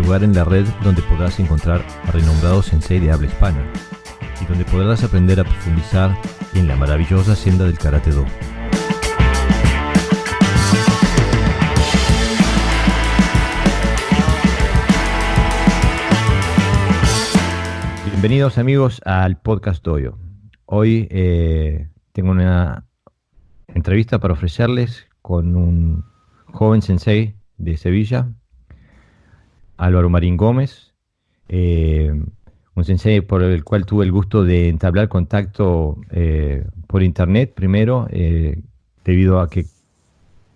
lugar en la red donde podrás encontrar a renombrados sensei de habla hispana y donde podrás aprender a profundizar en la maravillosa senda del Karate Do. Bienvenidos amigos al Podcast Dojo. Hoy tengo una entrevista para ofrecerles con un joven sensei de Sevilla, Álvaro Marín Gómez, un sensei por el cual tuve el gusto de entablar contacto por internet primero, debido a que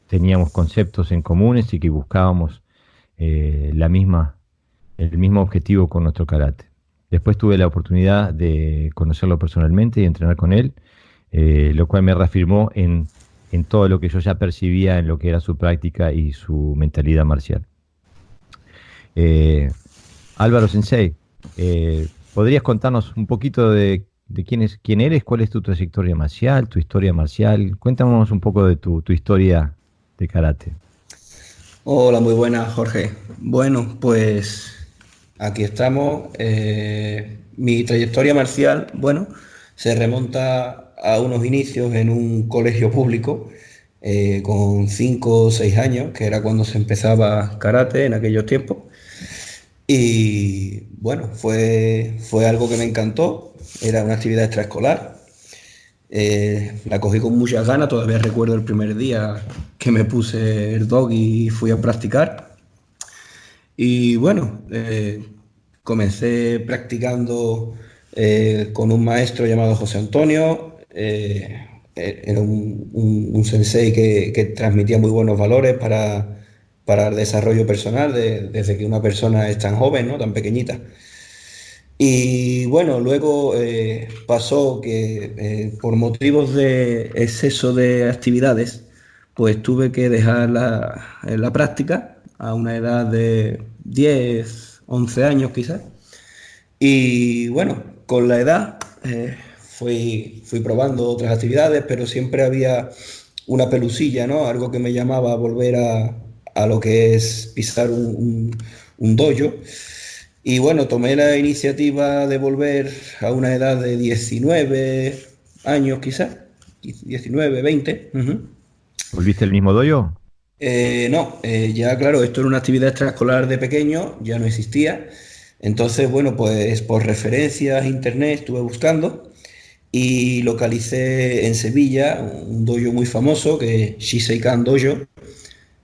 teníamos conceptos en comunes y que buscábamos el mismo objetivo con nuestro karate. Después tuve la oportunidad de conocerlo personalmente y entrenar con él, lo cual me reafirmó en todo lo que yo ya percibía en lo que era su práctica y su mentalidad marcial. Álvaro Sensei, ¿podrías contarnos un poquito de quién eres? ¿Cuál es tu trayectoria marcial, tu historia marcial? Cuéntanos un poco de tu historia de karate. Hola, muy buenas, Jorge. Bueno, pues aquí estamos. Mi trayectoria marcial, bueno, se remonta a unos inicios en un colegio público con 5 o 6 años, que era cuando se empezaba karate en aquellos tiempos. Y bueno, fue algo que me encantó. Era una actividad extraescolar. La cogí con muchas ganas. Todavía recuerdo el primer día que me puse el dog y fui a practicar. Y bueno, comencé practicando con un maestro llamado José Antonio. Era un sensei que transmitía muy buenos valores para el desarrollo personal desde que una persona es tan joven, ¿no? Tan pequeñita. Y bueno, luego pasó que por motivos de exceso de actividades, pues tuve que dejar la práctica a una edad de 10, 11 años quizás. Y bueno, con la edad fui probando otras actividades, pero siempre había una pelusilla, ¿no? Algo que me llamaba a volver a lo que es pisar un dojo. Y bueno, tomé la iniciativa de volver a una edad de 19 años quizás, 19, 20. ¿Volviste al mismo dojo? No, ya claro, esto era una actividad extraescolar de pequeño, ya no existía. Entonces, bueno, pues por referencias, internet, estuve buscando y localicé en Sevilla un dojo muy famoso que es Shiseikan Dojo,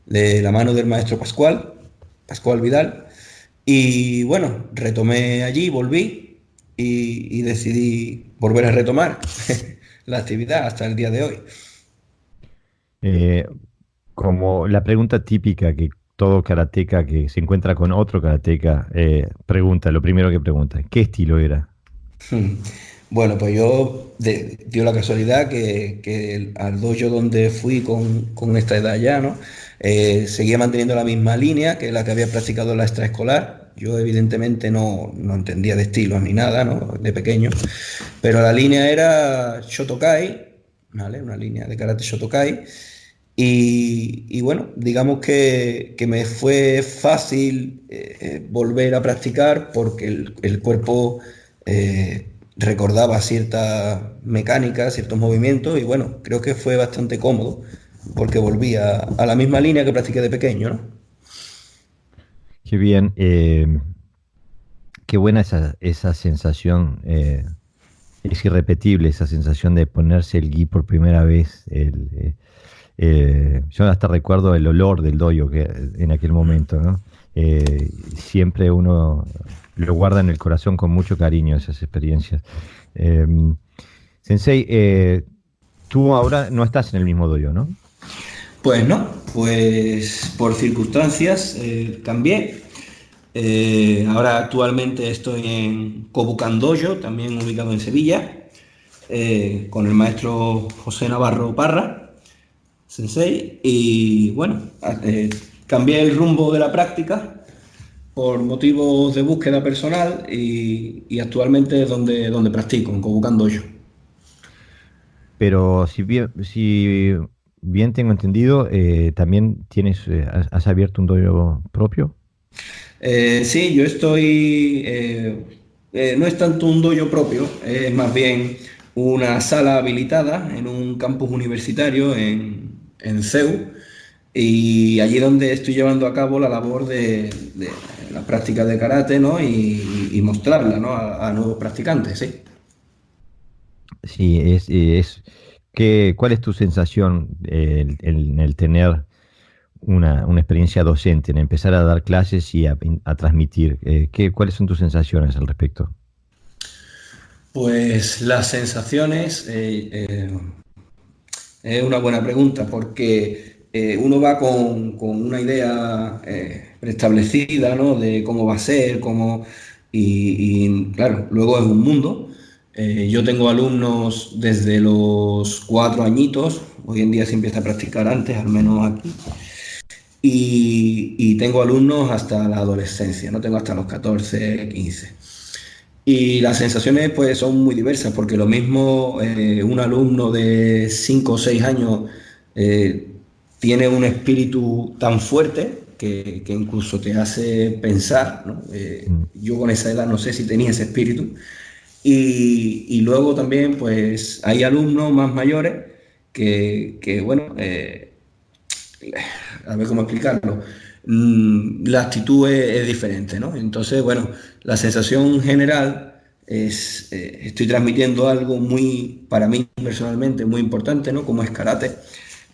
de la mano del maestro Pascual Vidal. Y bueno, retomé allí, volví y decidí volver a retomar la actividad hasta el día de hoy. Eh, Como la pregunta típica que todo karateca que se encuentra con otro karateca pregunta, lo primero que pregunta, ¿qué estilo era? Bueno, pues yo dio la casualidad que al dojo donde fui con esta edad ya, ¿no? Seguía manteniendo la misma línea que la que había practicado en la extraescolar. Yo evidentemente no entendía de estilos ni nada, ¿no? De pequeño. Pero la línea era Shotokai, ¿vale? Una línea de karate Shotokai. Y bueno, digamos que me fue fácil volver a practicar porque el cuerpo recordaba cierta mecánica, ciertos movimientos y bueno, creo que fue bastante cómodo porque volví a la misma línea que practiqué de pequeño, ¿no? Qué bien, qué buena esa sensación, es irrepetible esa sensación de ponerse el gi por primera vez. Yo hasta recuerdo el olor del dojo que en aquel momento, ¿no? Siempre uno lo guarda en el corazón con mucho cariño esas experiencias. Eh, Sensei, tú ahora no estás en el mismo dojo, ¿no? Pues no, pues por circunstancias cambié. Ahora actualmente estoy en Kobukan Dojo, también ubicado en Sevilla, con el maestro José Navarro Parra, sensei, y bueno, cambié el rumbo de la práctica por motivos de búsqueda personal y actualmente es donde practico, en Kobukan Dojo. Pero si bien tengo entendido, también has abierto un dojo propio. Sí, yo estoy, no es tanto un dojo propio, es más bien una sala habilitada en un campus universitario en CEU, y allí donde estoy llevando a cabo la labor de la práctica de karate, ¿no? Y mostrarla, ¿no? A nuevos practicantes, sí. Sí, ¿cuál es tu sensación en el tener una experiencia docente, en empezar a dar clases y a transmitir? ¿Cuáles son tus sensaciones al respecto? Pues las sensaciones, es una buena pregunta porque uno va con una idea preestablecida, ¿no? De cómo va a ser, claro, luego es un mundo. Yo tengo alumnos desde los 4 añitos, hoy en día se empieza a practicar antes, al menos aquí, y tengo alumnos hasta la adolescencia, no tengo hasta los 14, 15. Y las sensaciones pues son muy diversas, porque lo mismo un alumno de 5 o 6 años eh, tiene un espíritu tan fuerte que incluso te hace pensar, ¿no? Mm. Yo con esa edad no sé si tenía ese espíritu. Y luego también pues hay alumnos más mayores bueno, a ver cómo explicarlo, la actitud es diferente, ¿no? Entonces, bueno, la sensación general es, estoy transmitiendo algo muy, para mí personalmente, muy importante, ¿no? Como es karate.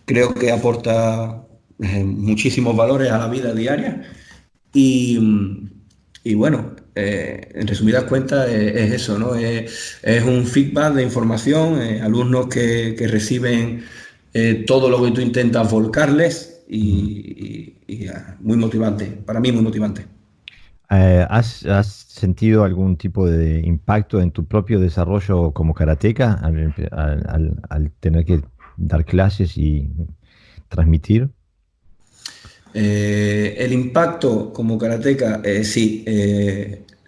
Creo que aporta muchísimos valores a la vida diaria y bueno, en resumidas cuentas es eso, ¿no? Es un feedback de información, alumnos que reciben todo lo que tú intentas volcarles Ujú. muy motivante, para mí muy motivante. ¿Has sentido algún tipo de impacto en tu propio desarrollo como karateca al tener que dar clases y transmitir? El impacto como karateca, sí,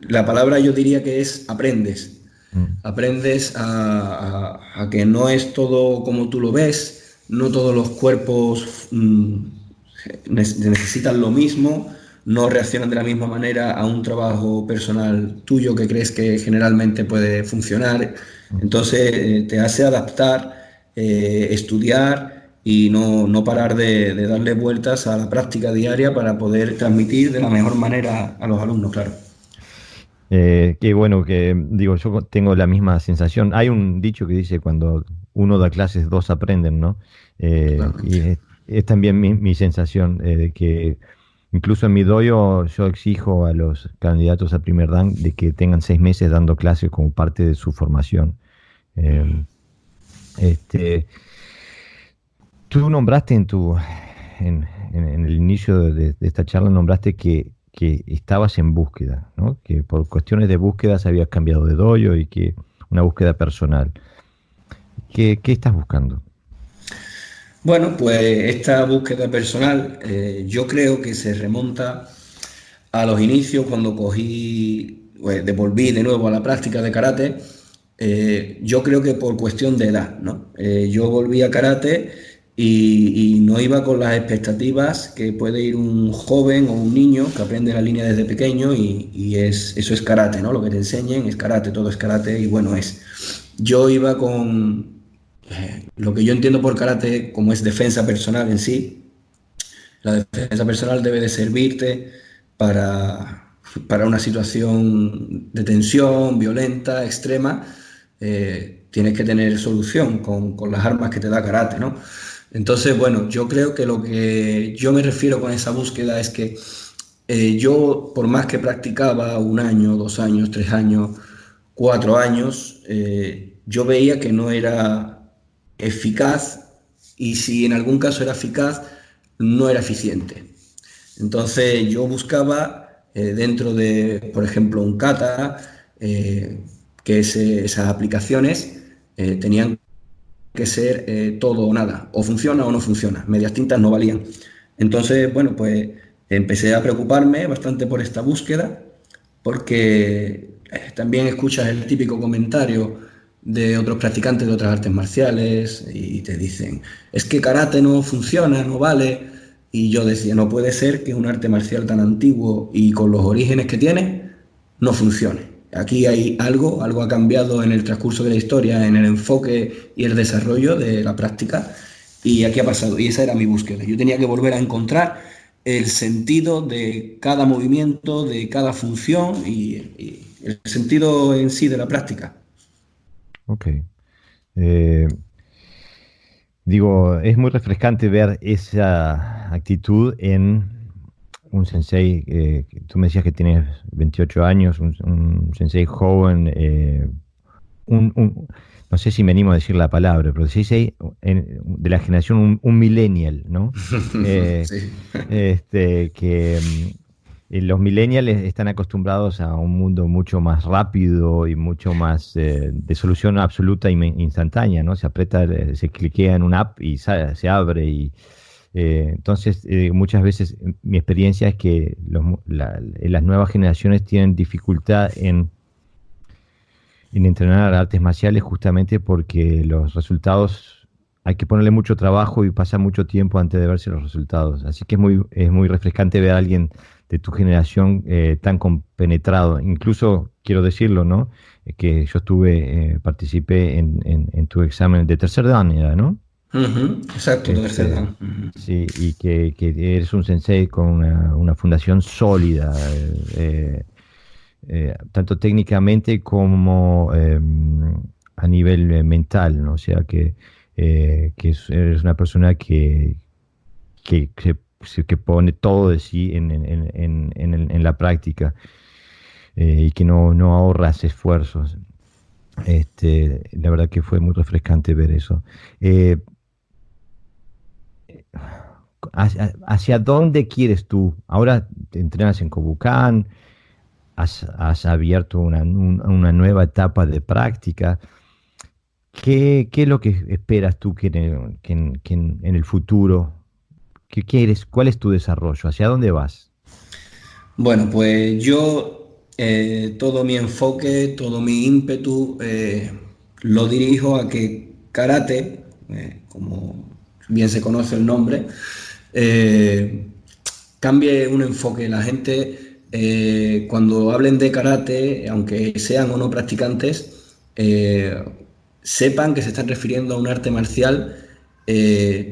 la palabra yo diría que es aprendes. Mm. Aprendes a que no es todo como tú lo ves, no todos los cuerpos necesitan lo mismo, no reaccionan de la misma manera a un trabajo personal tuyo que crees que generalmente puede funcionar. Mm. Entonces te hace adaptar, estudiar y no parar de darle vueltas a la práctica diaria para poder transmitir de la mejor manera a los alumnos, claro. Qué bueno que, digo, yo tengo la misma sensación. Hay un dicho que dice cuando uno da clases, dos aprenden, ¿no? Y Totalmente. es también mi sensación de que incluso en mi dojo yo exijo a los candidatos a primer dan de que tengan 6 meses dando clases como parte de su formación. Eh, este, Tú nombraste en el inicio de esta charla, nombraste que estabas en búsqueda, ¿no? Que por cuestiones de búsquedas habías cambiado de dojo y que una búsqueda personal. ¿Qué estás buscando? Bueno, pues esta búsqueda personal yo creo que se remonta a los inicios cuando pues, devolví de nuevo a la práctica de karate. Yo creo que por cuestión de edad, ¿no? Yo volví a karate y no iba con las expectativas que puede ir un joven o un niño que aprende la línea desde pequeño eso es karate, ¿no? Lo que te enseñen es karate, todo es karate y bueno es. Yo iba con lo que yo entiendo por karate como es defensa personal en sí. La defensa personal debe de servirte para una situación de tensión violenta, extrema. Tienes que tener solución con las armas que te da karate, ¿no? Entonces, bueno, yo creo que lo que yo me refiero con esa búsqueda es que yo, por más que practicaba 1 año, 2 años, 3 años, 4 años, yo veía que no era eficaz y si en algún caso era eficaz, no era eficiente. Entonces yo buscaba dentro de, por ejemplo, un kata, que esas aplicaciones tenían que ser todo o nada, o funciona o no funciona, medias tintas no valían. Entonces, bueno, pues empecé a preocuparme bastante por esta búsqueda, porque también escuchas el típico comentario de otros practicantes de otras artes marciales y te dicen, es que karate no funciona, no vale. y yo decía, no puede ser que un arte marcial tan antiguo y con los orígenes que tiene no funcione. Aquí hay algo ha cambiado en el transcurso de la historia, en el enfoque y el desarrollo de la práctica, y aquí ha pasado, y esa era mi búsqueda. Yo tenía que volver a encontrar el sentido de cada movimiento, de cada función y el sentido en sí de la práctica. Ok. Eh, Digo, es muy refrescante ver esa actitud en un sensei. Tú me decías que tienes 28 años, un sensei joven, no sé si me animo a decir la palabra, pero sensei de la generación, un millennial, ¿no? Eh, Sí. los millennials están acostumbrados a un mundo mucho más rápido y mucho más de solución absoluta e instantánea, ¿no? Se aprieta, se cliquea en una app y se abre. Entonces, muchas veces mi experiencia es que las nuevas generaciones tienen dificultad en entrenar artes marciales justamente porque los resultados hay que ponerle mucho trabajo y pasa mucho tiempo antes de verse los resultados. Así que es muy refrescante ver a alguien de tu generación tan compenetrado. Incluso quiero decirlo, ¿no? Que yo participé en tu examen de tercer dan, ¿era, no? Exacto, de tercer Este, dan. sí, y que eres un sensei con una fundación sólida. Tanto técnicamente como a nivel mental, ¿no? O sea eres una persona que pone todo de sí en la práctica y que no ahorras esfuerzos. La verdad que fue muy refrescante ver eso. Eh, ¿Hacia dónde quieres tú? Ahora te entrenas en Kobukan, has abierto una nueva etapa de práctica. ¿Qué es lo que esperas tú que en el futuro? ¿Qué quieres? ¿Cuál es tu desarrollo? ¿Hacia dónde vas? Bueno, pues yo todo mi enfoque, todo mi ímpetu lo dirijo a que karate, como bien se conoce el nombre, eh, cambie un enfoque. La gente, cuando hablen de karate, aunque sean o no practicantes, sepan que se están refiriendo a un arte marcial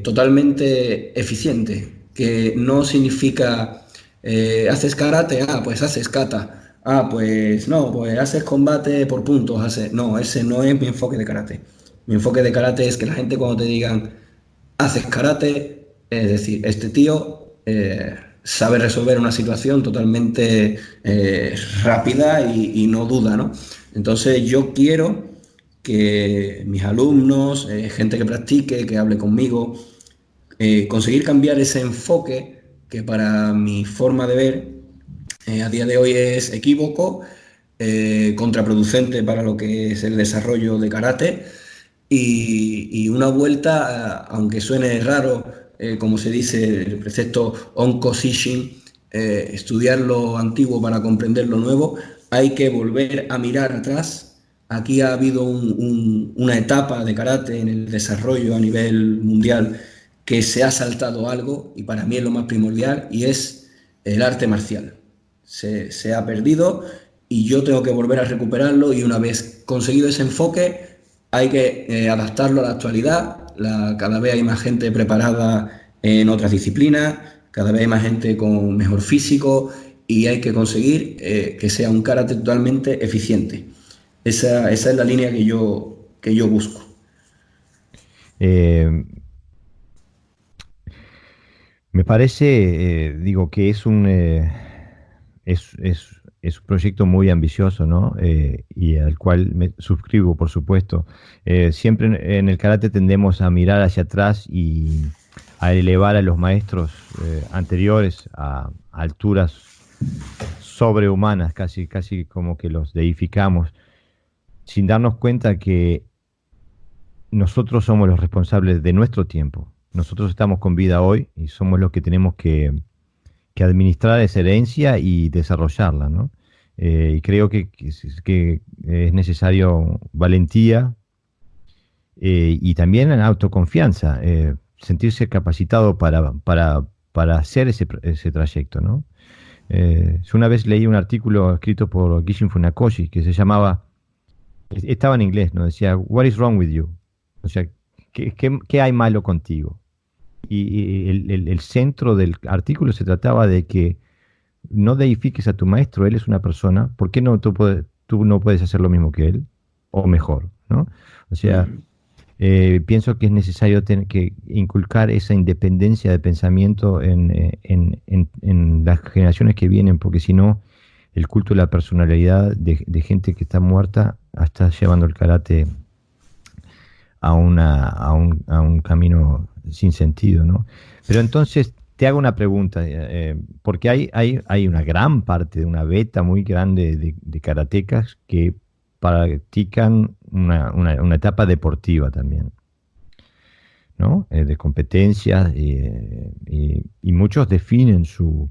totalmente eficiente, que no significa haces karate, pues haces kata. Pues no, pues haces combate por puntos, No, ese no es mi enfoque de karate. Mi enfoque de karate es que la gente cuando te digan haces karate, es decir, este tío sabe resolver una situación totalmente rápida y no duda, ¿no? Entonces yo quiero que mis alumnos, gente que practique, que hable conmigo, conseguir cambiar ese enfoque que para mi forma de ver a día de hoy es equívoco, contraproducente para lo que es el desarrollo de karate y una vuelta, aunque suene raro, como se dice el precepto Onko Sishin, estudiar lo antiguo para comprender lo nuevo, hay que volver a mirar atrás. Aquí ha habido una etapa de karate en el desarrollo a nivel mundial que se ha saltado algo y para mí es lo más primordial y es el arte marcial. Se ha perdido y yo tengo que volver a recuperarlo y una vez conseguido ese enfoque hay que adaptarlo a la actualidad. Cada vez hay más gente preparada en otras disciplinas, cada vez hay más gente con mejor físico y hay que conseguir que sea un karate totalmente eficiente. Esa es la línea que yo busco. Eh, Me parece, digo, que es un proyecto muy ambicioso, ¿no? Y al cual me suscribo, por supuesto. Siempre en el karate tendemos a mirar hacia atrás y a elevar a los maestros anteriores a alturas sobrehumanas, casi como que los deificamos, sin darnos cuenta que nosotros somos los responsables de nuestro tiempo. Nosotros estamos con vida hoy y somos los que tenemos que administrar esa herencia y desarrollarla, ¿no? Y creo que es necesario valentía y también autoconfianza, sentirse capacitado para para hacer ese trayecto, ¿no? Yo una vez leí un artículo escrito por Gishin Funakoshi que se llamaba, estaba en inglés, ¿no? Decía, What is wrong with you? O sea, ¿qué hay malo contigo? Y el centro del artículo se trataba de que no deifiques a tu maestro, él es una persona, ¿por qué no tú no puedes hacer lo mismo que él? O mejor, ¿no? O sea, Ujú. pienso que es necesario tener que inculcar esa independencia de pensamiento en las generaciones que vienen, porque si no, el culto de la personalidad de gente que está muerta está llevando el karate a un camino sin sentido, ¿no? Pero entonces te hago una pregunta, porque hay una gran parte de una beta muy grande de karatecas que practican una etapa deportiva también, ¿no? De competencias y muchos definen su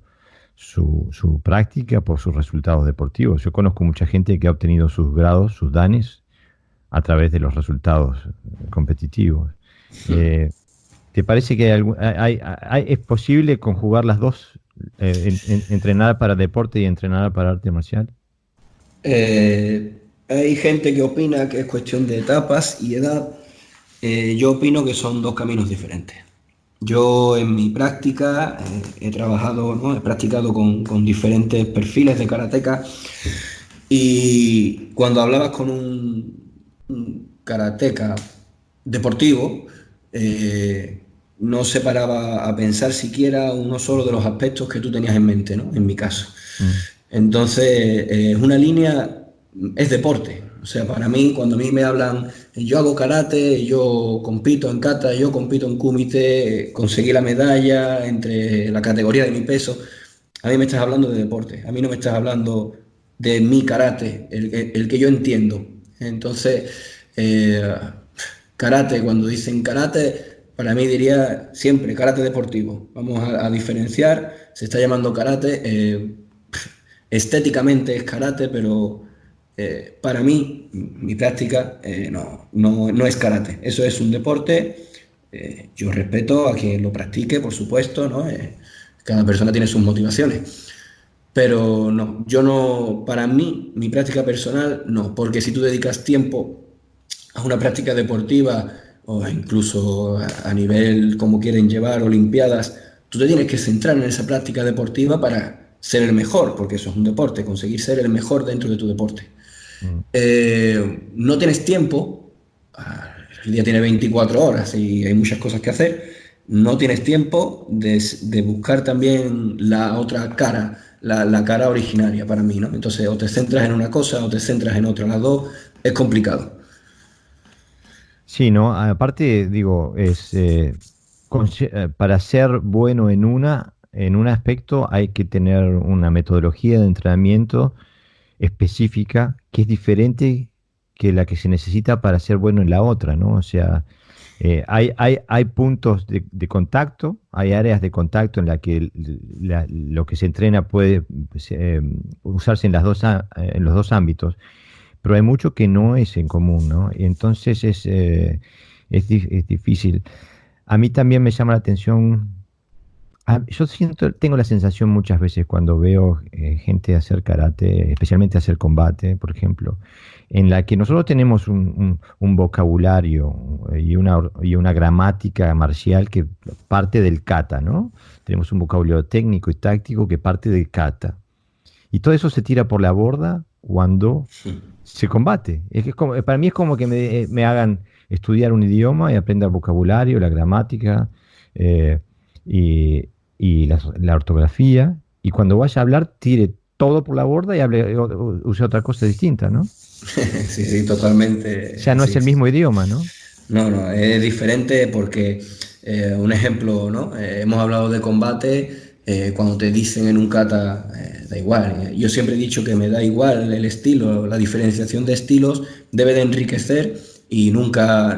práctica por sus resultados deportivos. Yo conozco mucha gente que ha obtenido sus grados, sus danes, a través de los resultados competitivos. Eh, ¿Te parece que es posible conjugar las dos, entrenar para deporte y entrenar para arte marcial? Hay gente que opina que es cuestión de etapas y edad. Yo opino que son dos caminos diferentes. Yo en mi práctica he trabajado, ¿no? He practicado con diferentes perfiles de karateca y cuando hablabas con un karateca deportivo, no se paraba a pensar siquiera uno solo de los aspectos que tú tenías en mente, ¿no? En mi caso. Mm. Entonces, es una línea, es deporte. O sea, para mí, cuando a mí me hablan, yo hago karate, yo compito en kata, yo compito en kumite, conseguí la medalla entre la categoría de mi peso, a mí me estás hablando de deporte, a mí no me estás hablando de mi karate, el que yo entiendo. Entonces, eh, karate, cuando dicen karate, para mí diría siempre karate deportivo. Vamos a diferenciar, se está llamando karate, estéticamente es karate, pero para mí, mi práctica, no es karate. Eso es un deporte. Yo respeto a quien lo practique, por supuesto, ¿no? Cada persona tiene sus motivaciones. Pero no, yo no, para mí, mi práctica personal, no, porque si tú dedicas tiempo a una práctica deportiva o incluso a nivel como quieren llevar Olimpiadas, tú te tienes que centrar en esa práctica deportiva para ser el mejor, porque eso es un deporte, conseguir ser el mejor dentro de tu deporte. Mm. No tienes tiempo, el día tiene 24 horas y hay muchas cosas que hacer, no tienes tiempo de buscar también la otra cara, la cara originaria para mí, ¿no? Entonces, o te centras en una cosa o te centras en otra, las dos es complicado. Sí, ¿no? Aparte, digo, para ser bueno en un aspecto hay que tener una metodología de entrenamiento específica que es diferente que la que se necesita para ser bueno en la otra, ¿no? O sea, hay puntos de contacto, hay áreas de contacto en la que lo que se entrena puede usarse en en los dos ámbitos, pero hay mucho que no es en común, ¿no? Y entonces es difícil. A mí también me llama la atención. Yo tengo la sensación muchas veces cuando veo gente hacer karate, especialmente hacer combate, por ejemplo, en la que nosotros tenemos un vocabulario y una gramática marcial que parte del kata, ¿no? Tenemos un vocabulario técnico y táctico que parte del kata. Y todo eso se tira por la borda cuando se combate. Es que para mí es como que me hagan estudiar un idioma y aprenda el vocabulario, la gramática eh, y, y la ortografía. Y cuando vaya a hablar, tire todo por la borda y use otra cosa distinta, ¿no? Sí, sí, totalmente Ya no es así. el mismo idioma, ¿no? No, no, es diferente porque, un ejemplo, ¿no? Hemos hablado de combate, cuando te dicen en un kata, da igual. Yo siempre he dicho que me da igual el estilo, la diferenciación de estilos debe de enriquecer y nunca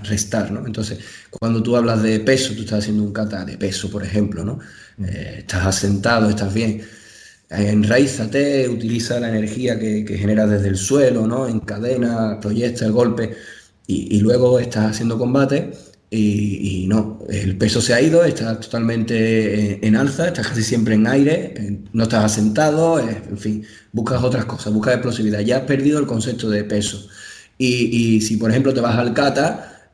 restar, ¿no? Entonces, cuando tú hablas de peso, tú estás haciendo un kata de peso, por ejemplo, ¿no? Mm. Estás asentado, estás bien. Enraízate, utiliza la energía que generas desde el suelo, ¿no? Encadena, proyecta el golpe y luego estás haciendo combate y no, el peso se ha ido, está totalmente en alza, estás casi siempre en aire, no estás asentado, en fin, buscas otras cosas, buscas explosividad, ya has perdido el concepto de peso. Y si por ejemplo te vas al kata,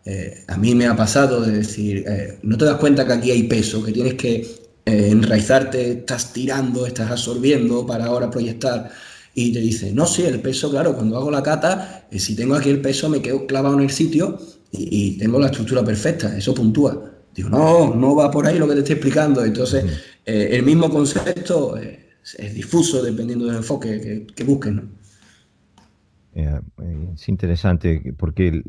a mí me ha pasado de decir, no te das cuenta que aquí hay peso, que tienes que enraizarte, estás tirando, estás absorbiendo para ahora proyectar. Y te dice, no, sí, el peso, claro, cuando hago la kata, si tengo aquí el peso me quedo clavado en el sitio y tengo la estructura perfecta, eso puntúa. Digo, no, no va por ahí lo que te estoy explicando. Entonces, Ujú. el mismo concepto es difuso dependiendo del enfoque que busques, ¿no? Es interesante porque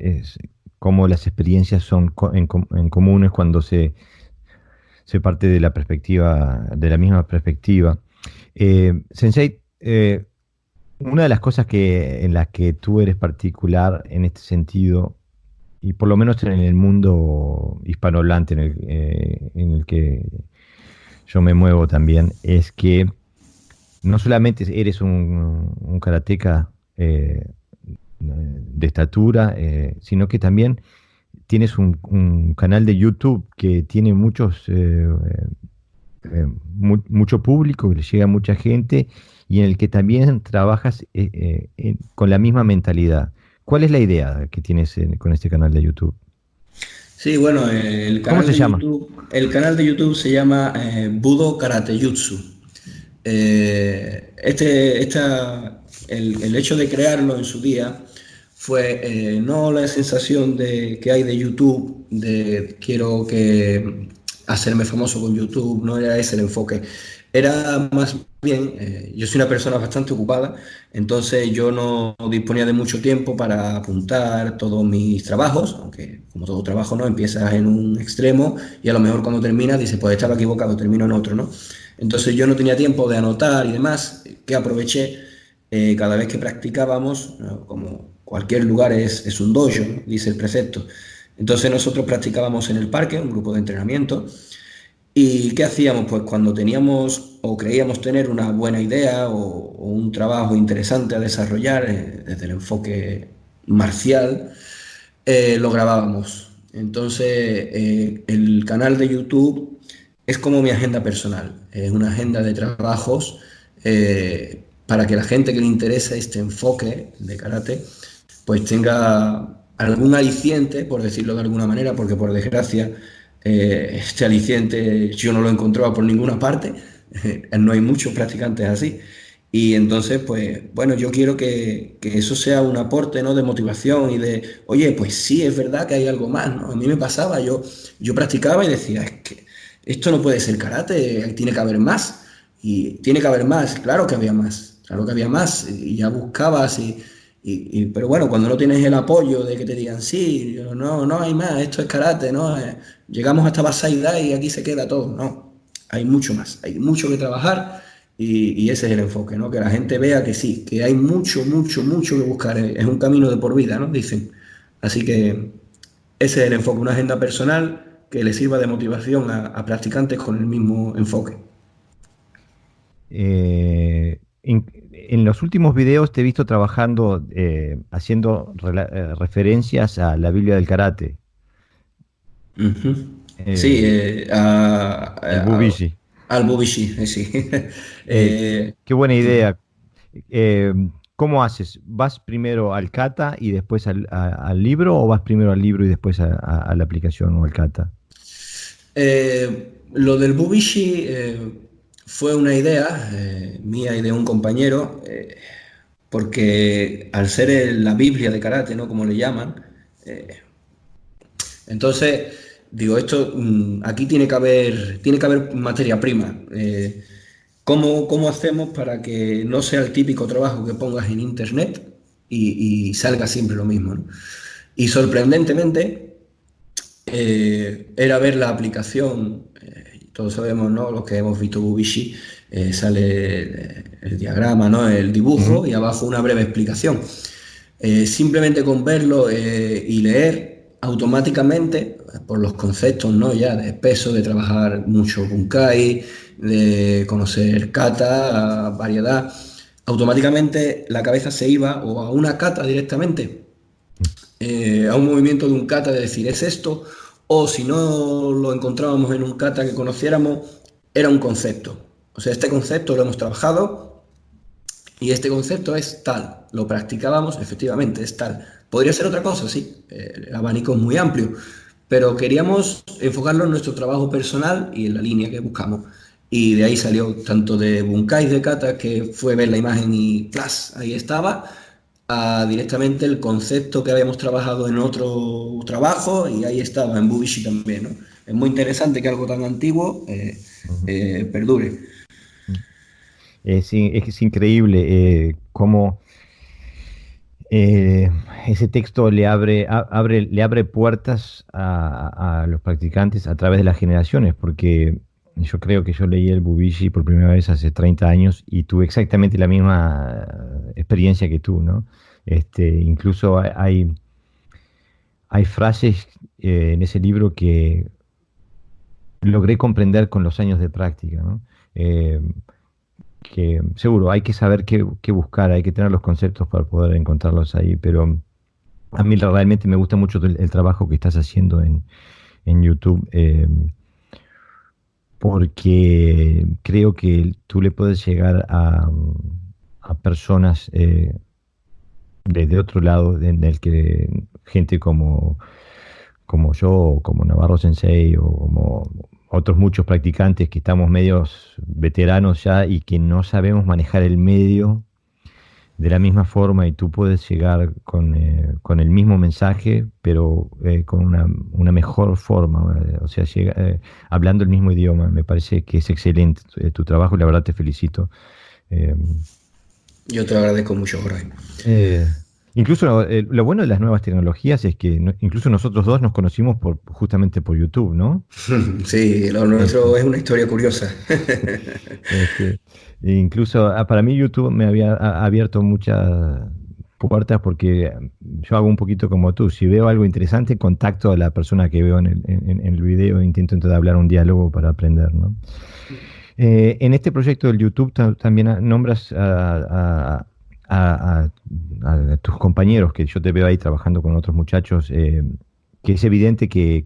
es como las experiencias son en comunes cuando se parte de la perspectiva, de la misma perspectiva. Sensei, una de las cosas en las que tú eres particular en este sentido, y por lo menos en el mundo hispanohablante en el que yo me muevo también, es que no solamente eres un karateca de estatura, sino que también tienes un canal de YouTube que tiene mucho público, que le llega a mucha gente y en el que también trabajas con la misma mentalidad. ¿Cuál es la idea que tienes con este canal de YouTube? Sí, bueno, ¿Cómo se llama? El canal de YouTube se llama Budo Karate Jutsu. El hecho de crearlo en su día fue no la sensación que hay de YouTube, de quiero hacerme famoso con YouTube, no era ese el enfoque. Era más bien, yo soy una persona bastante ocupada, entonces yo no disponía de mucho tiempo para apuntar todos mis trabajos, aunque como todo trabajo no empiezas en un extremo y a lo mejor cuando terminas dices, pues estaba equivocado, termino en otro, ¿no? Entonces yo no tenía tiempo de anotar y demás, que aproveché cada vez que practicábamos, ¿no? Como cualquier lugar es un dojo, ¿no? Dice el precepto. Entonces nosotros practicábamos en el parque, un grupo de entrenamiento, ¿y qué hacíamos? Pues cuando teníamos o creíamos tener una buena idea o un trabajo interesante a desarrollar desde el enfoque marcial, lo grabábamos. Entonces, el canal de YouTube es como mi agenda personal, es una agenda de trabajos para que la gente que le interesa este enfoque de karate, pues tenga algún aliciente, por decirlo de alguna manera, porque por desgracia este aliciente yo no lo encontraba por ninguna parte, no hay muchos practicantes así. Y entonces, pues bueno, yo quiero que eso sea un aporte, ¿no? De motivación y de, oye, pues sí, es verdad que hay algo más, ¿no? A mí me pasaba, yo practicaba y decía, es que esto no puede ser karate, tiene que haber más. Y tiene que haber más, claro que había más, claro que había más. Y ya buscabas pero bueno, cuando no tienes el apoyo de que te digan, sí, no, no hay más, esto es karate, ¿no? Llegamos hasta Basai Dai y aquí se queda todo, no. Hay mucho más, hay mucho que trabajar y ese es el enfoque, ¿no? Que la gente vea que sí, que hay mucho, mucho, mucho que buscar. Es un camino de por vida, ¿no? Dicen. Así que ese es el enfoque, una agenda personal que le sirva de motivación a practicantes con el mismo enfoque. En los últimos videos te he visto trabajando, haciendo referencias a la Biblia del karate, Ujú. Sí, eh, al Bubishi. al Bubishi, sí. Eh, Eh, Qué buena idea. Eh, ¿Cómo haces? ¿Vas primero al kata y después al libro o vas primero al libro y después a la aplicación o al kata? lo del Bubishi fue una idea mía y de un compañero, porque al ser la Biblia de karate, ¿no? Como le llaman, eh, entonces digo, esto aquí tiene que haber materia prima. ¿Cómo hacemos para que no sea el típico trabajo que pongas en internet y salga siempre lo mismo, ¿no? Y sorprendentemente era ver la aplicación, todos sabemos, ¿no? Los que hemos visto Bubishi, sale el diagrama, ¿no? El Ujú. dibujo y abajo una breve explicación. Simplemente con verlo y leer automáticamente, por los conceptos, ¿no? Ya de peso, de trabajar mucho Bunkai, de conocer kata, variedad, automáticamente la cabeza se iba o a una kata directamente a un movimiento de un kata de decir es esto, o si no lo encontrábamos en un kata que conociéramos, era un concepto. O sea, este concepto lo hemos trabajado y este concepto es tal. Lo practicábamos, efectivamente, es tal. ¿Podría ser otra cosa? Sí, el abanico es muy amplio, pero queríamos enfocarlo en nuestro trabajo personal y en la línea que buscamos. Y de ahí salió tanto de Bunkai de Kata, que fue ver la imagen y ¡plas! Ahí estaba, a directamente el concepto que habíamos trabajado en otro trabajo y ahí estaba, en Bubishi también, ¿no? Es muy interesante que algo tan antiguo Ujú. perdure. Es increíble cómo eh, ese texto le abre puertas a los practicantes a través de las generaciones, porque yo creo que yo leí el Bubishi por primera vez hace 30 años y tuve exactamente la misma experiencia que tú, ¿no? Incluso hay frases en ese libro que logré comprender con los años de práctica, ¿no? Eh, que seguro hay que saber qué buscar, hay que tener los conceptos para poder encontrarlos ahí, pero a mí realmente me gusta mucho el trabajo que estás haciendo en YouTube, porque creo que tú le puedes llegar a personas de otro lado, en el que gente como yo, o como Navarro Sensei, o como otros muchos practicantes que estamos medios veteranos ya y que no sabemos manejar el medio de la misma forma, y tú puedes llegar con el mismo mensaje, pero con una mejor forma, o sea, hablando el mismo idioma. Me parece que es excelente tu trabajo y la verdad te felicito. Eh, Yo te lo agradezco mucho, Jorge. eh, Incluso lo bueno de las nuevas tecnologías es que incluso nosotros dos nos conocimos justamente por YouTube, ¿no? Sí, lo Este, nuestro es una historia curiosa. Este, e incluso para mí YouTube me había abierto muchas puertas, porque yo hago un poquito como tú. Si veo algo interesante, contacto a la persona que veo en el video, e intento entonces hablar un diálogo para aprender, ¿no? En este proyecto del YouTube también nombras a- a tus compañeros, que yo te veo ahí trabajando con otros muchachos, que es evidente que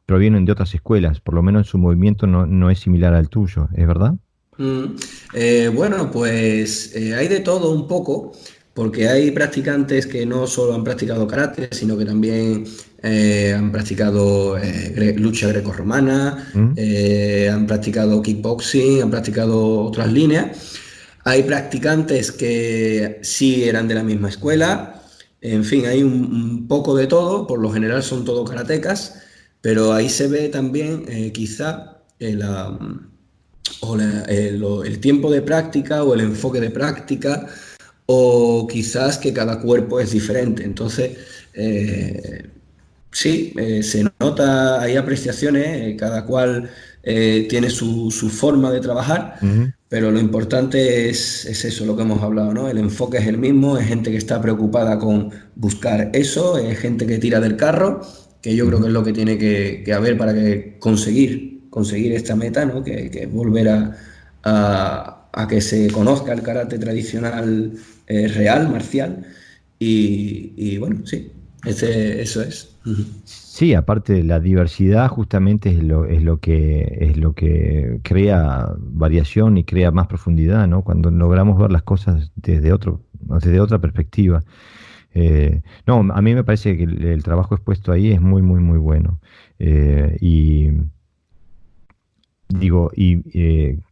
provienen de otras escuelas, por lo menos su movimiento no es similar al tuyo, ¿es verdad? Mm, bueno, pues hay de todo un poco, porque hay practicantes que no solo han practicado karate, sino que también han practicado lucha grecorromana, ¿Mm? han practicado kickboxing, han practicado otras líneas. Hay practicantes que sí eran de la misma escuela, en fin, hay un poco de todo, por lo general son todo karatecas, pero ahí se ve también quizá el tiempo de práctica o el enfoque de práctica, o quizás que cada cuerpo es diferente. Entonces, eh, sí, se nota, hay apreciaciones, cada cual tiene su forma de trabajar, Ujú, pero lo importante es eso, lo que hemos hablado, ¿no? El enfoque es el mismo, es gente que está preocupada con buscar eso, es gente que tira del carro, que yo creo que ujú. es lo que tiene que haber para que conseguir esta meta, ¿no? Que es volver a que se conozca el karate tradicional real, marcial, y bueno, sí, eso es. Ujú. Sí, aparte la diversidad justamente es lo que crea variación y crea más profundidad, ¿no? Cuando logramos ver las cosas desde otra perspectiva. No, a mí me parece que el trabajo expuesto ahí es muy, muy, muy bueno. Y digo,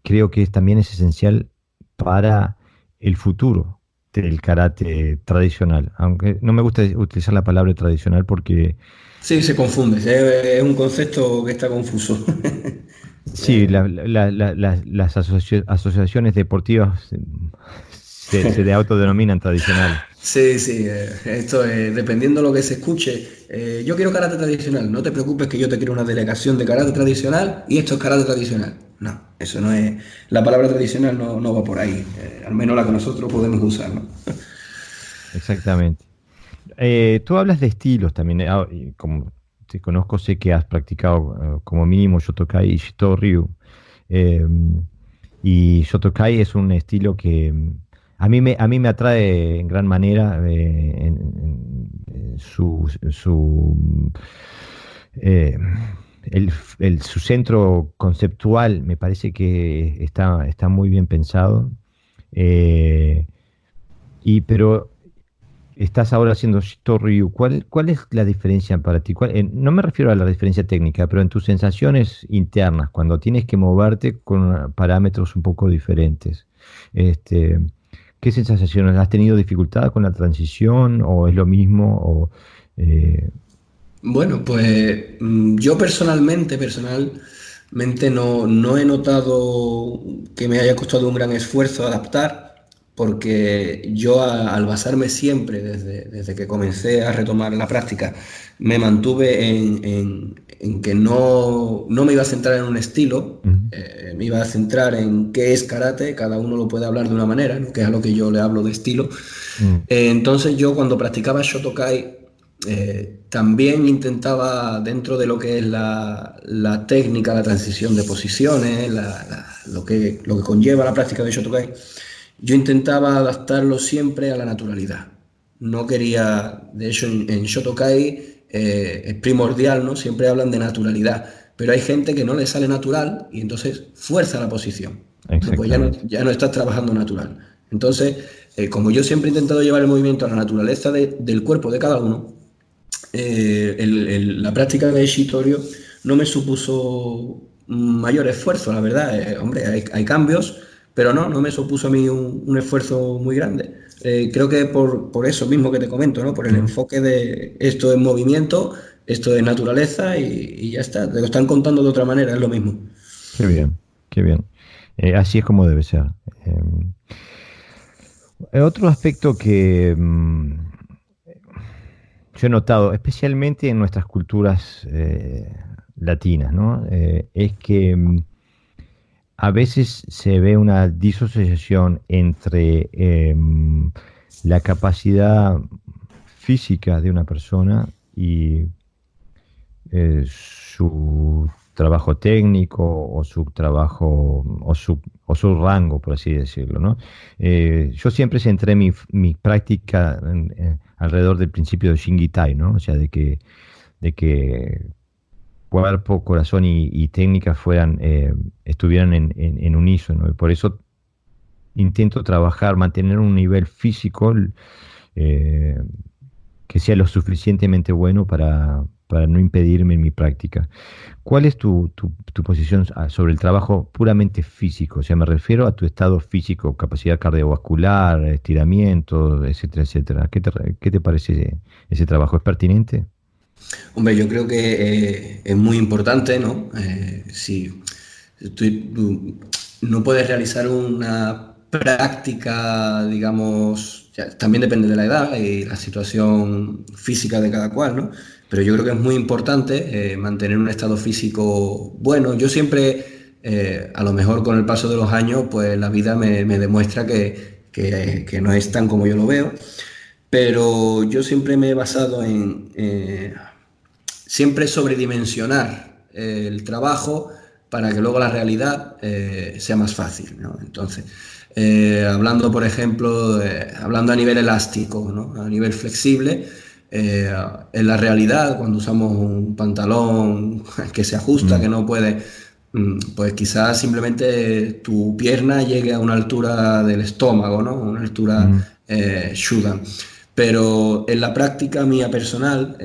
creo que también es esencial para el futuro del karate tradicional. Aunque no me gusta utilizar la palabra tradicional porque Sí, se confunde, es un concepto que está confuso. sí, las asociaciones deportivas se autodenominan tradicionales. Sí, sí, esto es, dependiendo de lo que se escuche. Yo quiero karate tradicional, no te preocupes que yo te quiero una delegación de karate tradicional y esto es karate tradicional. No, eso no es, la palabra tradicional no va por ahí, al menos la que nosotros podemos usar, ¿no? Exactamente. Tú hablas de estilos también, y como te conozco, sé que has practicado como mínimo Shotokai y Shito Ryu. Eh, y Shotokai es un estilo que a mí me atrae en gran manera eh, su centro conceptual. Me parece que está muy bien pensado. Eh, pero estás ahora haciendo Shito-Ryu. ¿Cuál es la diferencia para ti? No me refiero a la diferencia técnica, pero en tus sensaciones internas, cuando tienes que moverte con parámetros un poco diferentes. Este, ¿Qué sensaciones? ¿Has tenido dificultad con la transición o es lo mismo? Eh, Bueno, pues yo personalmente no he notado que me haya costado un gran esfuerzo adaptar, porque yo al basarme siempre, desde que comencé a retomar la práctica, me mantuve en que no me iba a centrar en un estilo, Ujú. me iba a centrar en qué es karate, cada uno lo puede hablar de una manera, ¿no? Que es a lo que yo le hablo de estilo. Mm. Entonces yo cuando practicaba Shotokai también intentaba dentro de lo que es la técnica, la transición de posiciones, lo que conlleva la práctica de Shotokai, yo intentaba adaptarlo siempre a la naturalidad. No quería, de hecho en Shotokai es primordial, ¿no? Siempre hablan de naturalidad, pero hay gente que no le sale natural y entonces fuerza la posición. Bueno, pues Exactamente. ya no estás trabajando natural. Entonces, como yo siempre he intentado llevar el movimiento a la naturaleza del cuerpo de cada uno, la práctica de Shitorio no me supuso mayor esfuerzo, la verdad. Hombre, hay cambios, pero no me supuso a mí un esfuerzo muy grande. Creo que por eso mismo que te comento, ¿no? Por el Mm. enfoque de esto es movimiento, esto es naturaleza y ya está. Te lo están contando de otra manera, es lo mismo. Qué bien, qué bien. Así es como debe ser. Em, Otro aspecto que yo he notado, especialmente en nuestras culturas latinas, ¿no? Es que a veces se ve una disociación entre la capacidad física de una persona y su trabajo técnico o su trabajo o su rango, por así decirlo, ¿no? Yo siempre centré mi práctica alrededor del principio de Shingitai, ¿no? O sea, de que cuerpo, corazón y técnica estuvieran en unísono. Y por eso intento trabajar, mantener un nivel físico eh, que sea lo suficientemente bueno para no impedirme en mi práctica. ¿Cuál es tu posición sobre el trabajo puramente físico? O sea, me refiero a tu estado físico, capacidad cardiovascular, estiramiento, etcétera, etcétera. ¿Qué te parece ese trabajo? ¿Es pertinente? Hombre, yo creo que es muy importante, ¿no? Si tú no puedes realizar una práctica, digamos, también depende de la edad y la situación física de cada cual, ¿no? Pero yo creo que es muy importante mantener un estado físico bueno. Yo siempre, a lo mejor con el paso de los años, pues la vida me demuestra que no es tan como yo lo veo, pero yo siempre me he basado en siempre sobredimensionar el trabajo para que luego la realidad sea más fácil, ¿no? Entonces, hablando, por ejemplo, hablando a nivel elástico, ¿no? A nivel flexible, en la realidad, cuando usamos un pantalón que se ajusta, que Mm, no puede, pues quizás simplemente tu pierna llegue a una altura del estómago, ¿no? Una altura mm, Shudan. Pero en la práctica mía personal,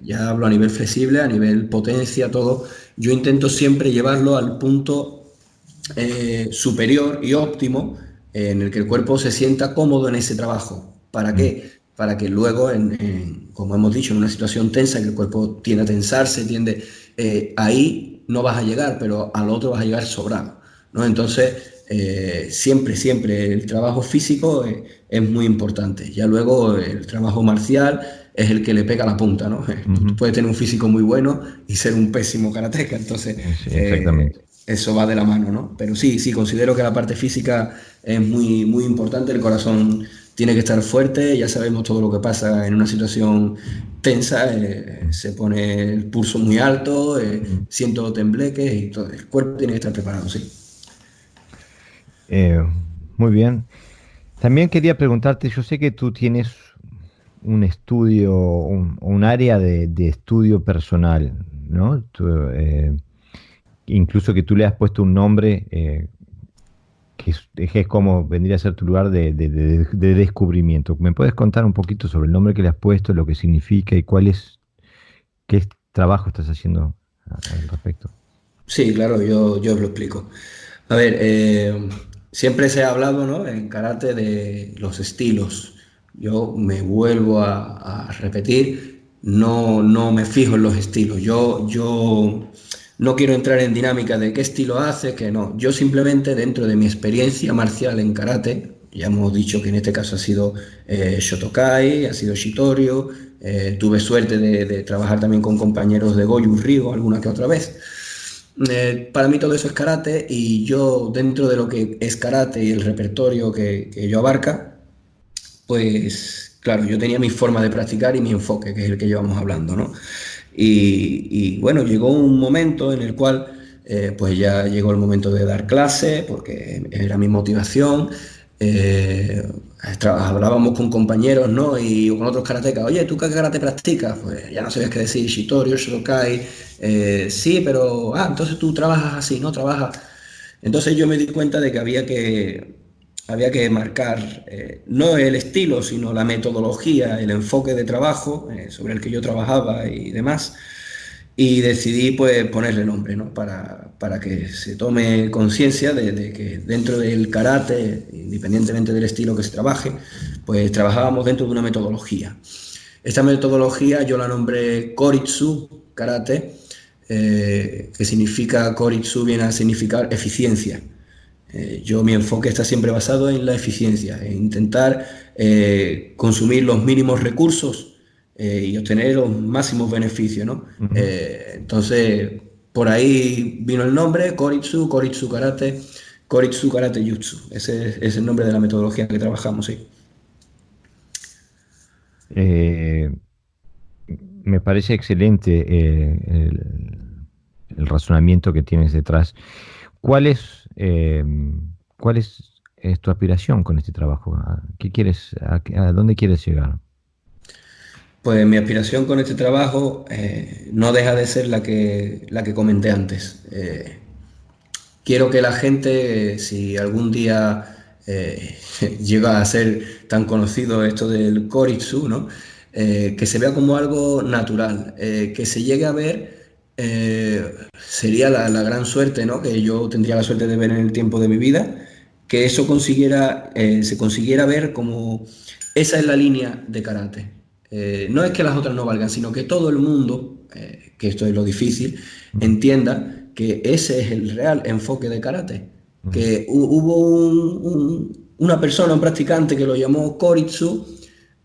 ya hablo a nivel flexible, a nivel potencia, todo, yo intento siempre llevarlo al punto superior y óptimo en el que el cuerpo se sienta cómodo en ese trabajo. ¿Para mm. qué? Para que luego, como hemos dicho, en una situación tensa, que el cuerpo tiende a tensarse, ahí no vas a llegar, pero al otro vas a llegar sobrado, ¿no? Entonces, siempre el trabajo físico es muy importante. Ya luego el trabajo marcial es el que le pega la punta, ¿no? Tú Ujú. puedes tener un físico muy bueno y ser un pésimo karateca, entonces Sí, exactamente. eso va de la mano, ¿no? Pero sí, considero que la parte física es muy importante, el corazón tiene que estar fuerte, ya sabemos todo lo que pasa en una situación tensa, Mm, se pone el pulso muy alto, mm. siento tembleques y todo, el cuerpo tiene que estar preparado, sí. Eh, Muy bien. También quería preguntarte, yo sé que tú tienes un estudio, un área de estudio personal, ¿no? Incluso que tú le has puesto un nombre que es como vendría a ser tu lugar de descubrimiento. ¿Me puedes contar un poquito sobre el nombre que le has puesto, lo que significa y qué trabajo estás haciendo al respecto? Sí, claro, yo os lo explico. A ver, siempre se ha hablado, ¿no? En karate de los estilos. Yo me vuelvo a repetir, no me fijo en los estilos. Yo no quiero entrar en dinámica de qué estilo hace, que no. Yo simplemente dentro de mi experiencia marcial en karate, ya hemos dicho que en este caso ha sido Shotokai, ha sido Shitorio, tuve suerte de trabajar también con compañeros de Goju Ryu alguna que otra vez. Para mí todo eso es karate y yo dentro de lo que es karate y el repertorio que yo abarca, pues claro, yo tenía mi forma de practicar y mi enfoque, que es el que llevamos hablando, ¿no? Y bueno, llegó un momento en el cual pues ya llegó el momento de dar clase, porque era mi motivación. Hablábamos con compañeros, ¿no? Y con otros karatecas, oye, ¿tú qué karate practicas? Pues ya no sabías qué decir, Shitorio, Shotokai, sí, pero, entonces tú trabajas así, ¿no? Trabajas. Entonces yo me di cuenta de que había que marcar no el estilo, sino la metodología, el enfoque de trabajo sobre el que yo trabajaba y demás. Y decidí pues ponerle nombre, ¿no? Para que se tome conciencia de que dentro del karate, independientemente del estilo que se trabaje, pues trabajábamos dentro de una metodología. Esta metodología yo la nombré Koritsu Karate, que significa, Koritsu viene a significar eficiencia. Mi enfoque está siempre basado en la eficiencia, en intentar consumir los mínimos recursos y obtener los máximos beneficios, ¿no? Ujú. Entonces, por ahí vino el nombre, Koritsu, Koritsu Karate Jutsu. Ese es el nombre de la metodología que trabajamos, sí. Eh, Me parece excelente el razonamiento que tienes detrás. ¿Cuál es, es tu aspiración con este trabajo? ¿Qué quieres, a dónde quieres llegar? Pues mi aspiración con este trabajo no deja de ser la que comenté antes. Quiero que la gente, si algún día llega a ser tan conocido esto del Koritsu, ¿no? Que se vea como algo natural, que se llegue a ver, sería la gran suerte, ¿no? Que yo tendría la suerte de ver en el tiempo de mi vida, que eso se consiguiera ver como esa es la línea de karate. No es que las otras no valgan, sino que todo el mundo, que esto es lo difícil, Ujú, entienda que ese es el real enfoque de karate. ujú. Que hubo una persona, un practicante que lo llamó Koritsu,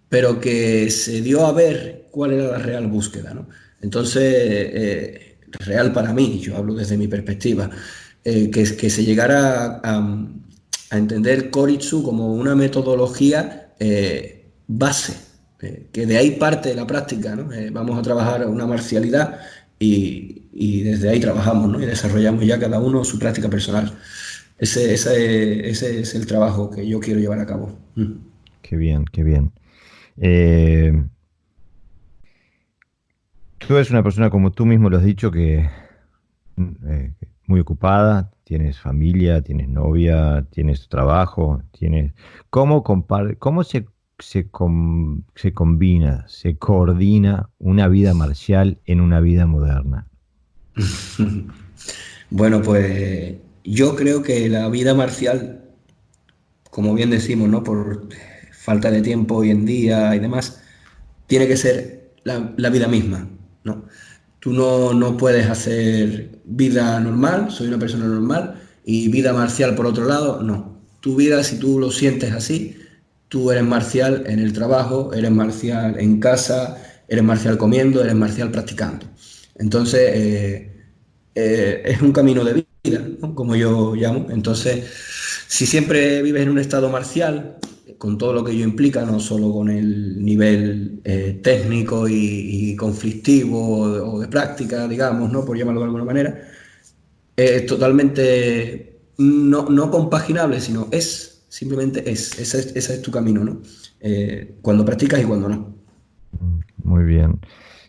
pero que se dio a ver cuál era la real búsqueda, ¿no? Entonces, real para mí, yo hablo desde mi perspectiva, que se llegara a entender Koritsu como una metodología base, que de ahí parte la práctica, ¿no? Vamos a trabajar una marcialidad y desde ahí trabajamos, ¿no? Y desarrollamos ya cada uno su práctica personal. Ese es el trabajo que yo quiero llevar a cabo. Mm. Qué bien, qué bien. Eh, Tú eres una persona, como tú mismo lo has dicho, que muy ocupada, tienes familia, tienes novia, tienes trabajo, tienes... ¿Cómo se combina, se coordina una vida marcial en una vida moderna? Bueno, pues yo creo que la vida marcial, como bien decimos, ¿no? Por falta de tiempo hoy en día y demás, tiene que ser la vida misma, ¿no? Tú no puedes hacer vida normal, soy una persona normal, y vida marcial por otro lado, no. Tu vida, si tú lo sientes así, tú eres marcial en el trabajo, eres marcial en casa, eres marcial comiendo, eres marcial practicando. Entonces, es un camino de vida, ¿no? Como yo llamo. Entonces, si siempre vives en un estado marcial, con todo lo que ello implica, no solo con el nivel técnico y conflictivo o de práctica, digamos, ¿no? Por llamarlo de alguna manera, es totalmente no compaginable, sino es. simplemente ese es tu camino, ¿no? Cuando practicas y cuando no. Muy bien.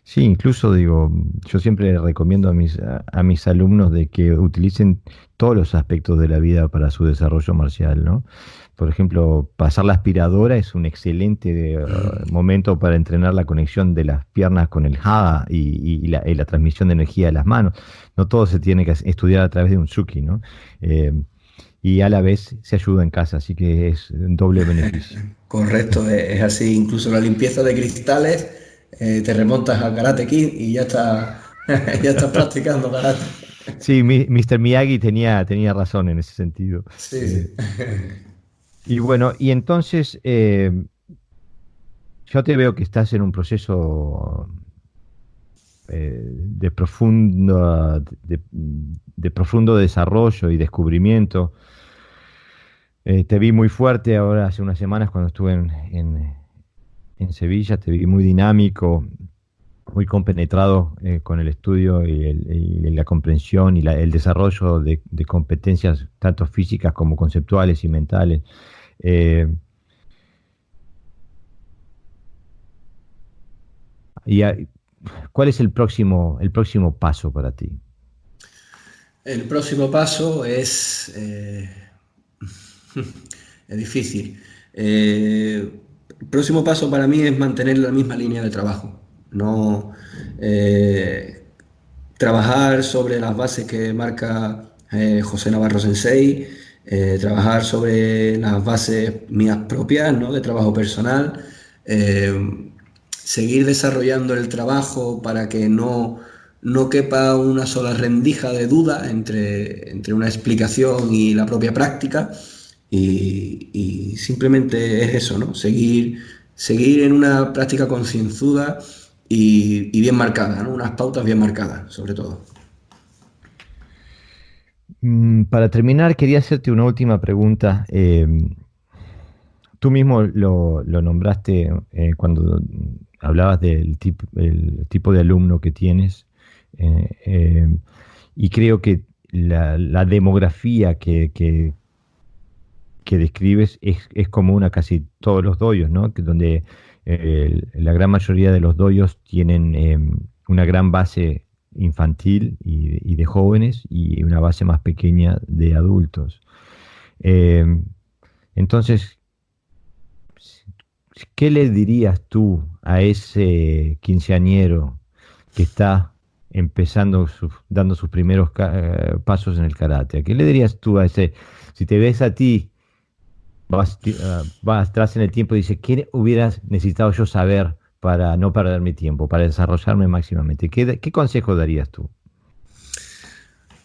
Sí, incluso digo, yo siempre recomiendo a mis alumnos de que utilicen todos los aspectos de la vida para su desarrollo marcial, ¿no? Por ejemplo, pasar la aspiradora es un excelente momento para entrenar la conexión de las piernas con el hada y la transmisión de energía de las manos. No todo se tiene que estudiar a través de un Suki, ¿no? Eh, y a la vez se ayuda en casa, así que es un doble beneficio. Correcto, es así. Incluso la limpieza de cristales, te remontas al Karate Kid y ya está, ya estás practicando karate. Sí, Mr. Miyagi tenía razón en ese sentido. Sí, Eh, sí. y bueno, y entonces yo te veo que estás en un proceso de profundo desarrollo y descubrimiento. Te vi muy fuerte ahora hace unas semanas cuando estuve en Sevilla, te vi muy dinámico, muy compenetrado con el estudio y la comprensión y el desarrollo de competencias tanto físicas como conceptuales y mentales. Eh, y a- ¿Cuál es el próximo paso para ti? El próximo paso es difícil. El próximo paso para mí es mantener la misma línea de trabajo. No eh, trabajar sobre las bases que marca José Navarro Sensei, trabajar sobre las bases mías propias, ¿no? De trabajo personal, seguir desarrollando el trabajo para que no quepa una sola rendija de duda entre una explicación y la propia práctica. Y simplemente es eso, ¿no? Seguir en una práctica concienzuda y bien marcada, ¿no? Unas pautas bien marcadas, sobre todo. Para terminar, quería hacerte una última pregunta. Tú mismo lo nombraste cuando hablabas el tipo de alumno que tienes, eh, eh, y creo que la demografía que describes es común a casi todos los doyos, ¿no? Donde la gran mayoría de los doyos tienen una gran base infantil y de jóvenes y una base más pequeña de adultos. Eh, entonces, ¿qué le dirías tú a ese quinceañero que está empezando, dando sus primeros pasos en el karate? ¿Qué le dirías tú a ese, si te ves a ti, vas atrás en el tiempo y dices, ¿qué hubieras necesitado yo saber para no perder mi tiempo, para desarrollarme máximamente? ¿Qué consejo darías tú?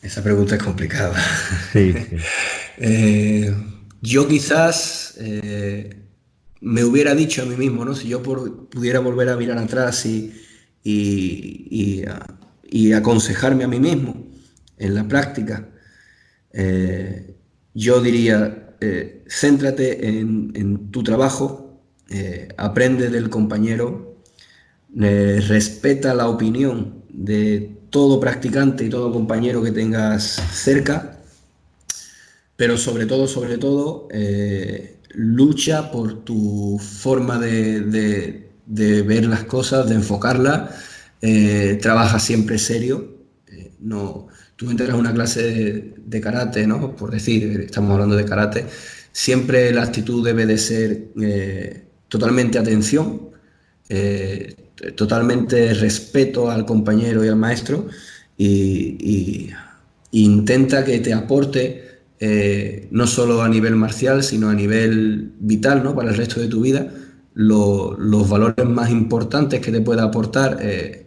Esa pregunta es complicada. Sí, sí. Eh, yo quizás me hubiera dicho a mí mismo, ¿no? Si yo pudiera volver a mirar atrás y aconsejarme a mí mismo en la práctica, yo diría, céntrate en tu trabajo, aprende del compañero, respeta la opinión de todo practicante y todo compañero que tengas cerca, pero sobre todo, lucha por tu forma de ver las cosas, de enfocarlas, trabaja siempre serio, no, tú entras a una clase de karate, ¿no? Por decir, estamos hablando de karate, siempre la actitud debe de ser totalmente atención, eh, totalmente respeto al compañero y al maestro y intenta que te aporte no solo a nivel marcial, sino a nivel vital, ¿no? Para el resto de tu vida, los valores más importantes que te pueda aportar,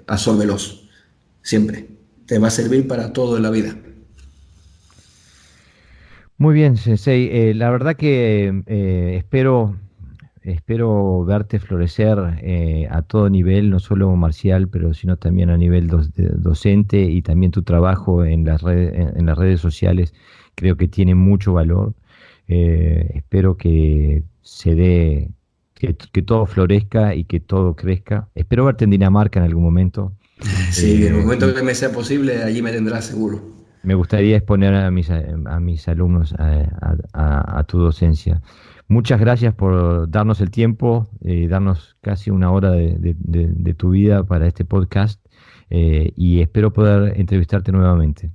absórbelos, siempre. Te va a servir para todo en la vida. Muy bien, Sensei. La verdad que espero verte florecer a todo nivel, no solo marcial, pero sino también a nivel docente y también tu trabajo en las redes sociales. Creo que tiene mucho valor. Espero que que todo florezca y que todo crezca. Espero verte en Dinamarca en algún momento. Sí, en el momento Y que me sea posible, allí me tendrás seguro. Me gustaría exponer a mis alumnos a tu docencia. Muchas gracias por darnos el tiempo, darnos casi una hora de tu vida para este podcast, y espero poder entrevistarte nuevamente.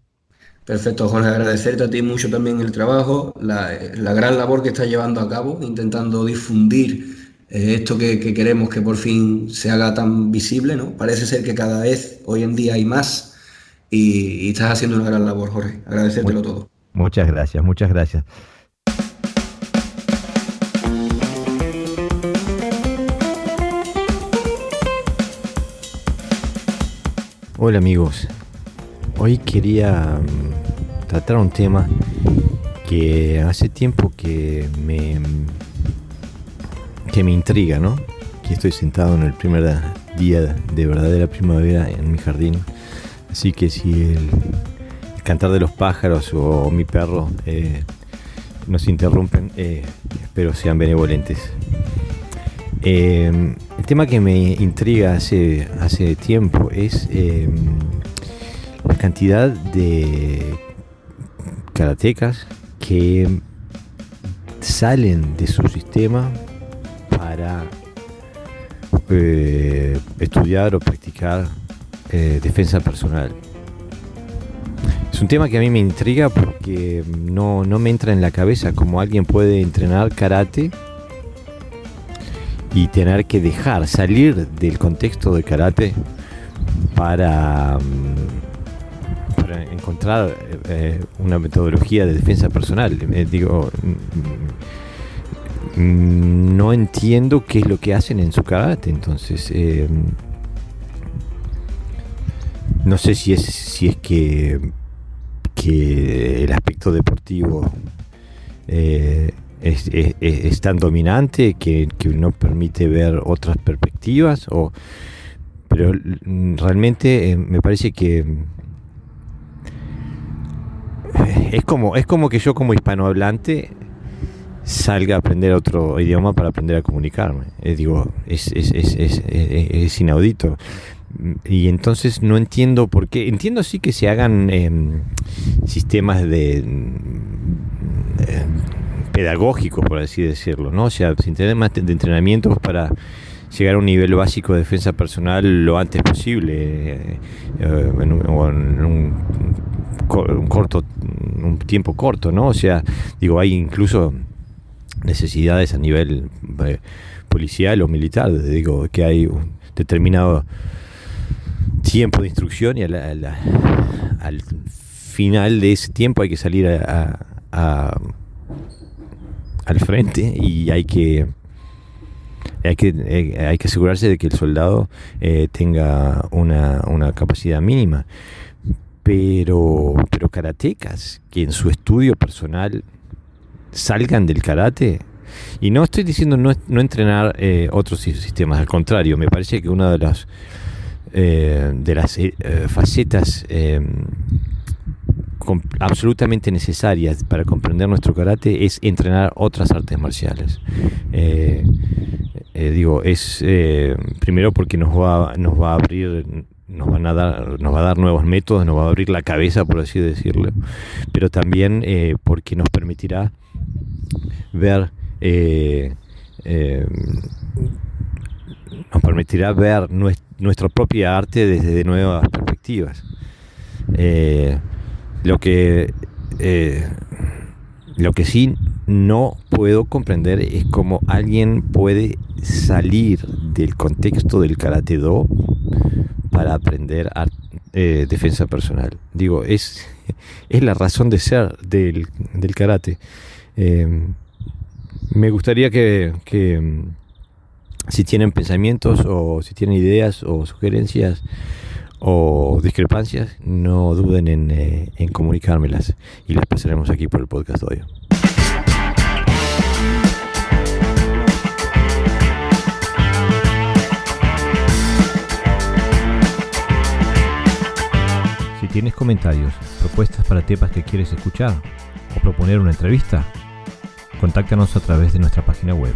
Perfecto, Jorge, agradecerte a ti mucho también el trabajo, la gran labor que estás llevando a cabo, intentando difundir esto que queremos que por fin se haga tan visible, ¿no? Parece ser que cada vez hoy en día hay más y estás haciendo una gran labor, Jorge. Mu- Agradecértelo todo. Muchas gracias, muchas gracias. Hola amigos, hoy quería tratar un tema que hace tiempo que me intriga, ¿no? Aquí estoy sentado en el primer día de verdadera primavera en mi jardín, así que si el cantar de los pájaros o mi perro nos interrumpen, espero sean benevolentes. El tema que me intriga hace tiempo es la cantidad de karatecas que salen de su sistema para estudiar o practicar defensa personal. Es un tema que a mí me intriga porque no me entra en la cabeza cómo alguien puede entrenar karate y tener que salir del contexto de karate para encontrar una metodología de defensa personal. No entiendo qué es lo que hacen en su karate, entonces no sé si es que el aspecto deportivo es tan dominante que no permite ver otras perspectivas, pero realmente me parece que es como que yo, como hispanohablante, salga a aprender otro idioma para aprender a comunicarme. Es inaudito. Y entonces no entiendo por qué. Entiendo sí que se hagan sistemas pedagógicos, por así decirlo, ¿no? O sea, sistemas de entrenamientos para llegar a un nivel básico de defensa personal lo antes posible, en un tiempo corto, ¿no? O sea, hay incluso necesidades a nivel policial o militar, que hay un determinado tiempo de instrucción y al final de ese tiempo hay que salir al frente y hay que asegurarse de que el soldado tenga una capacidad mínima. Pero karatecas que en su estudio personal salgan del karate, y no estoy diciendo no entrenar otros sistemas, al contrario, me parece que una de las facetas absolutamente necesarias para comprender nuestro karate es entrenar otras artes marciales. Primero porque nos va a abrir, nos va a dar nuevos métodos, nos va a abrir la cabeza, por así decirlo, pero también porque nos permitirá ver nuestra propia arte desde nuevas perspectivas. Lo que sí no puedo comprender es cómo alguien puede salir del contexto del Karate Do para aprender defensa personal. Es la razón de ser del karate. Me gustaría que si tienen pensamientos o si tienen ideas o sugerencias o discrepancias, no duden en comunicármelas y las pasaremos aquí por el podcast de hoy. Si tienes comentarios, propuestas para temas que quieres escuchar o proponer una entrevista, contáctanos a través de nuestra página web